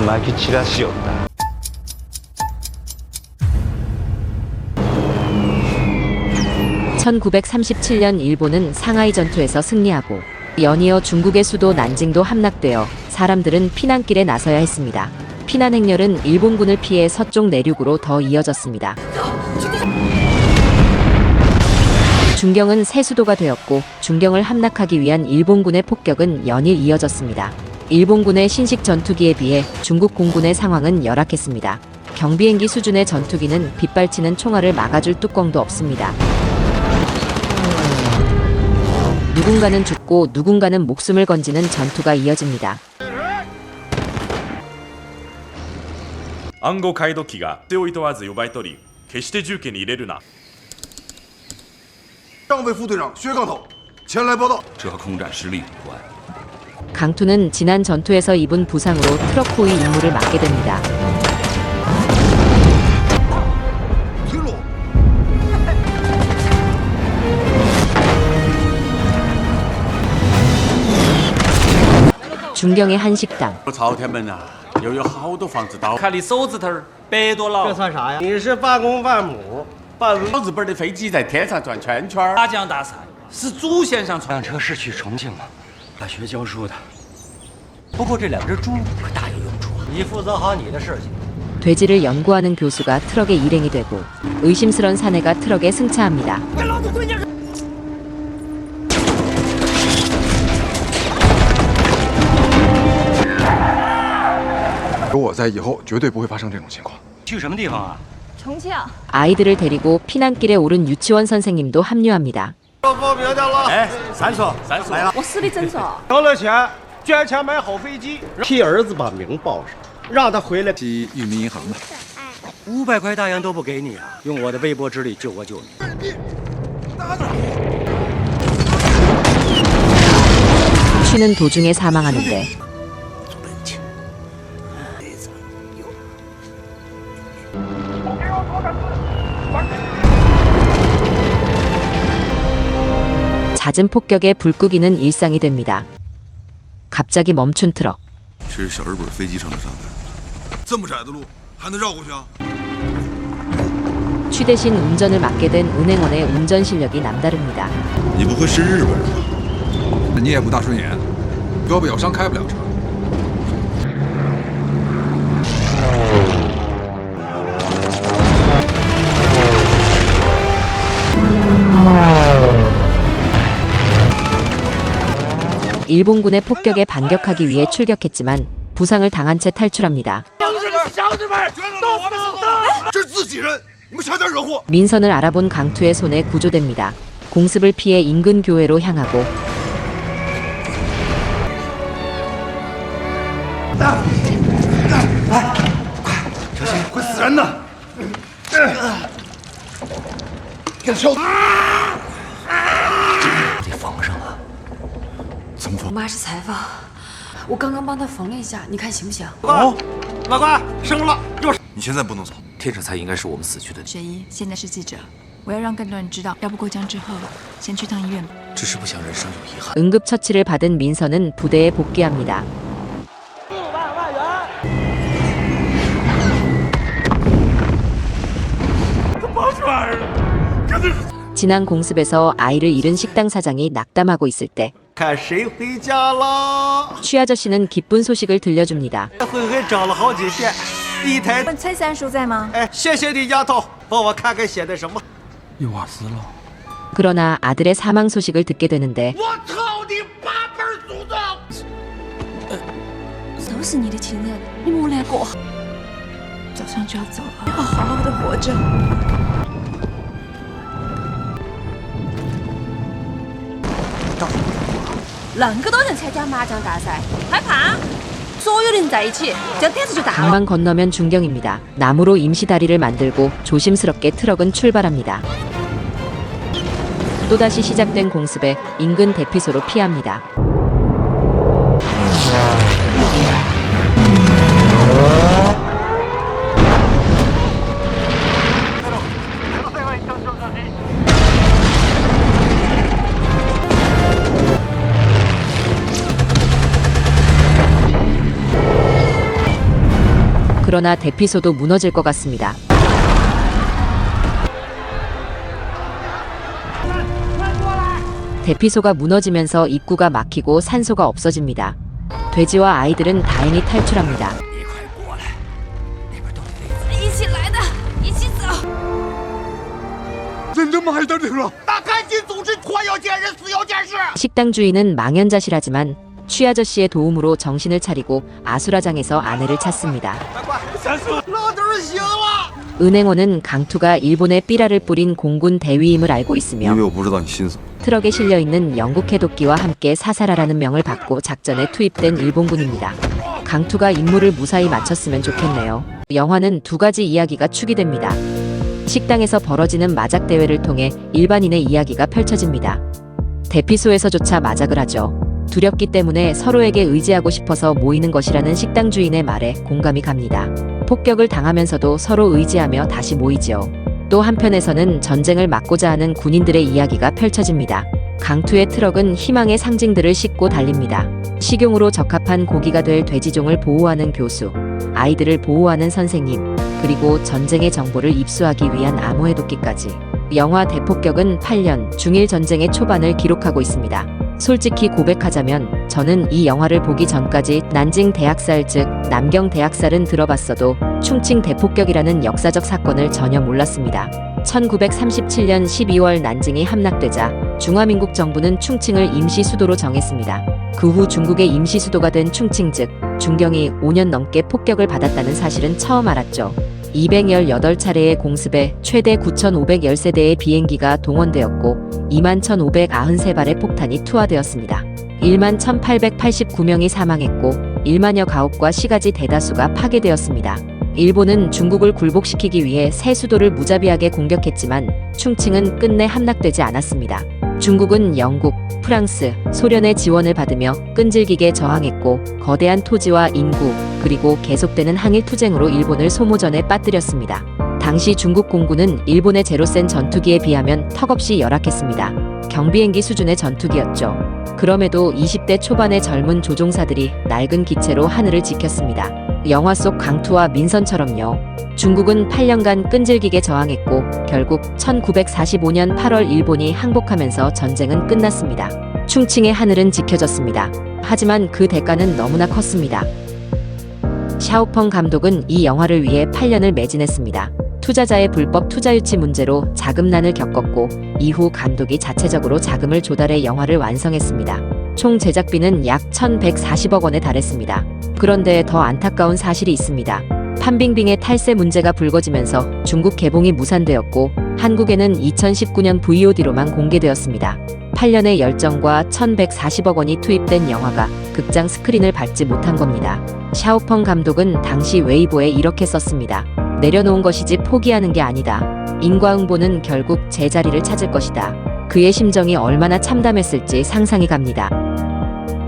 막이 지라시였다. (1937년) 일본은 상하이 전투에서 승리하고 연이어 중국의 수도 난징도 함락되어 사람들은 피난길에 나서야 했습니다. 피난 행렬은 일본군을 피해 서쪽 내륙으로 더 이어졌습니다. 중경은 새 수도가 되었고 중경을 함락하기 위한 일본군의 폭격은 연일 이어졌습니다. 일본군의 신식 전투기에 비해 중국 공군의 상황은 열악했습니다. 경비행기 수준의 전투기는 빗발치는 총알을 막아줄 뚜껑도 없습니다. 누군가는 죽고 누군가는 목숨을 건지는 전투가 이어집니다. 暗号解読機が手をいとわず呼ばれとり、決して重機に入れるな。上尉副队长薛刚头前来报道。这和空战失利无关。 강투는 지난 전투에서 입은 부상으로 트럭 호위 임무를 맡게 됩니다. 중경의 한 식당. 朝天门呐，又有好多房子倒。看你手指头100多了，这算啥呀？你是半公半母，半老子本的飞机在天上转圈圈。大江大赛是主线上传。辆车是去重庆吗？大学教书的。不过这2只猪可大有用处。你负责好你的事情。 돼지를 연구하는 교수가 트럭에 일행이 되고 의심스런 사내가 트럭에 승차합니다. 有我在，以后绝对不会发生这种情况。去什么地方啊？ 重庆。 아이들을 데리고 피난길에 오른 유치원 선생님도 합류합니다. 报名掉了。哎，三叔来了。我私立诊所。交了钱，捐钱买好飞机，替儿子把名报上，让他回来。去裕民银行的。 500块大洋都不给你啊！用我的微薄之力救我救你。 쉬는 도중에 사망하는데 잦은 폭격에 불끄기는 일상이 됩니다. 갑자기 멈춘 트럭. 这是小日本飞机上的炸弹。这么窄的路还能绕过去啊？ 취 대신 운전을 맡게 된 은행원의 운전 실력이 남다릅니다. 你不会是日本人吧？你也不大顺眼，胳膊咬伤开不了车。 일본군의 폭격에 반격하기 위해 출격했지만 부상을 당한 채 탈출합니다. 민선을 알아본 강투의 손에 구조됩니다. 공습을 피해 인근 교회로 향하고我妈是裁缝，我刚刚帮她缝了一下，你看行不行？哦，老关生了，你现在不能走。天成才应该是我们死去的。学医现在是记者，我要让更多人知道，要不过江之后先去趟医院吧。只是不想人生有遗憾。 응급처치를 받은 민선은 부대에 복귀합니다. 지난 공습에서 아이를 잃은 식당 사장이 낙담하고 있을 때 看谁回家了。 취 아저씨는 기쁜 소식을 들려줍니다. 慧慧找了好几遍，一台。问崔三叔在吗？哎，谢谢你丫头，帮我看看写的什么。又瓦斯了。 그러나 아들의 사망 소식을 듣게 되는데 我操你8辈祖宗！都是你的亲人，你们两个早上就要走了，要好好的活着。那么多人参加麻将大赛，害怕？所有人在一起，这样点子就大了。 강만 건너면 중경입니다. 나무로 임시 다리를 만들고 조심스럽게 트럭은 출발합니다. 또다시 시작된 공습에 인근 대피소로 피합니다. 그러나 대피소도 무너질 것 같습니다. 대피소가 무너지면서 입구가 막히고 산소가 없어집니다. 돼지와 아이들은 다행히 탈출합니다. 一起来的，一起走。 식당 주인은 망연자실하지만 취아저씨의 도움으로 정신을 차리고 아수라장에서 아내를 찾습니다. 은행원은 강투가 일본에 삐라를 뿌린 공군 대위임을 알고 있으며 트럭에 실려있는 영국 해독기와 함께 사살하라는 명을 받고 작전에 투입된 일본군입니다. 강투가 임무를 무사히 마쳤으면 좋겠네요. 영화는 두 가지 이야기가 축이됩니다. 식당에서 벌어지는 마작 대회를 통해 일반인의 이야기가 펼쳐집니다. 대피소에서조차 마작을 하죠. 두렵기 때문에 서로에게 의지하고 싶어서 모이는 것이라는 식당 주인의 말에 공감이 갑니다. 폭격을 당하면서도 서로 의지하며 다시 모이지요. 또 한편에서는 전쟁을 막고자 하는 군인들의 이야기가 펼쳐집니다. 강투의 트럭은 희망의 상징들을 싣고 달립니다. 식용으로 적합한 고기가 될 돼지종을 보호하는 교수, 아이들을 보호하는 선생님, 그리고 전쟁의 정보를 입수하기 위한 암호해독기까지. 영화 대폭격은 8년 중일 전쟁의 초반을 기록하고 있습니다. 솔직히 고백하자면 저는 이 영화를 보기 전까지 난징 대학살 즉 남경 대학살은 들어봤어도 충칭 대폭격이라는 역사적 사건을 전혀 몰랐습니다. 1937년 12월 난징이 함락되자 중화민국 정부는 충칭을 임시 수도로 정했습니다. 그 후 중국의 임시 수도가 된 충칭 즉 중경이 5년 넘게 폭격을 받았다는 사실은 처음 알았죠. 218차례의 공습에 최대 9,510세대의 비행기가 동원되었고 21,593발의 폭탄이 투하되었습니다. 11,889명이 사망했고 1만여 가옥과 시가지 대다수가 파괴되었습니다. 일본은 중국을 굴복시키기 위해 새 수도를 무자비하게 공격했지만 충칭은 끝내 함락되지 않았습니다. 중국은 영국, 프랑스, 소련의 지원을 받으며 끈질기게 저항했고 거대한 토지와 인구, 그리고 계속되는 항일 투쟁으로 일본을 소모전에 빠뜨렸습니다. 당시 중국 공군은 일본의 제로센 전투기에 비하면 턱없이 열악했습니다. 경비행기 수준의 전투기였죠. 그럼에도 20대 초반의 젊은 조종사들이 낡은 기체로 하늘을 지켰습니다. 영화 속 강투와 민선처럼요. 중국은 8년간 끈질기게 저항했고 결국 1945년 8월 일본이 항복하면서 전쟁은 끝났습니다. 충칭의 하늘은 지켜졌습니다. 하지만 그 대가는 너무나 컸습니다. 샤오펑 감독은 이 영화를 위해 8년을 매진했습니다. 투자자의 불법 투자 유치 문제로 자금난을 겪었고 이후 감독이 자체적으로 자금을 조달해 영화를 완성했습니다. 총 제작비는 약 1,140억 원에 달했습니다. 그런데 더 안타까운 사실이 있습니다. 판빙빙의 탈세 문제가 불거지면서 중국 개봉이 무산되었고 한국에는 2019년 VOD로만 공개되었습니다. 8년의 열정과 1,140억 원이 투입된 영화가 극장 스크린을 밟지 못한 겁니다. 샤오펑 감독은 당시 웨이보에 이렇게 썼습니다. 내려놓은 것이지 포기하는 게 아니다. 인과응보는 결국 제자리를 찾을 것이다. 그의 심정이 얼마나 참담했을지 상상이 갑니다.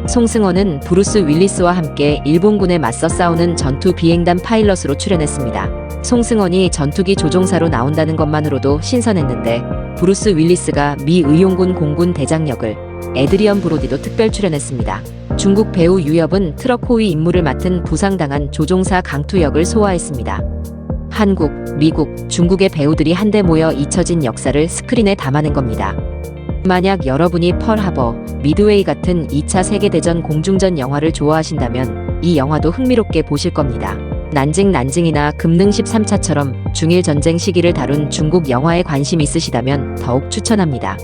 송승헌은 브루스 윌리스와 함께 일본군에 맞서 싸우는 전투 비행단 파일럿으로 출연했습니다. 송승헌이 전투기 조종사로 나온다는 것만으로도 신선했는데 브루스 윌리스가 미 의용군 공군 대장 역을, 에드리언 브로디도 특별 출연했습니다. 중국 배우 유엽은 트럭 호위 임무를 맡은 부상당한 조종사 강투 역을 소화했습니다. 한국, 미국, 중국의 배우들이 한데 모여 잊혀진 역사를 스크린에 담아낸 겁니다. 만약 여러분이 펄하버, 미드웨이 같은 2차 세계대전 공중전 영화를 좋아하신다면 이 영화도 흥미롭게 보실 겁니다. 난징이나 금능 13차처럼 중일 전쟁 시기를 다룬 중국 영화에 관심 있으시다면 더욱 추천합니다.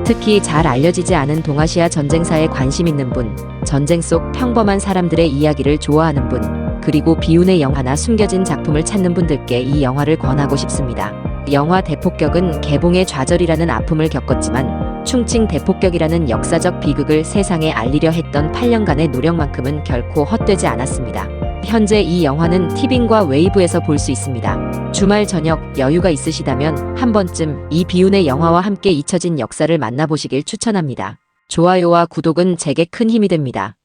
특히 잘 알려지지 않은 동아시아 전쟁사에 관심 있는 분, 전쟁 속 평범한 사람들의 이야기를 좋아하는 분, 그리고 비운의 영화나 숨겨진 작품을 찾는 분들께 이 영화를 권하고 싶습니다. 영화 대폭격은 개봉의 좌절이라는 아픔을 겪었지만 충칭 대폭격이라는 역사적 비극을 세상에 알리려 했던 8년간의 노력만큼은 결코 헛되지 않았습니다. 현재 이 영화는 티빙과 웨이브에서 볼 수 있습니다. 주말 저녁 여유가 있으시다면 한 번쯤 이 비운의 영화와 함께 잊혀진 역사를 만나보시길 추천합니다. 좋아요와 구독은 제게 큰 힘이 됩니다.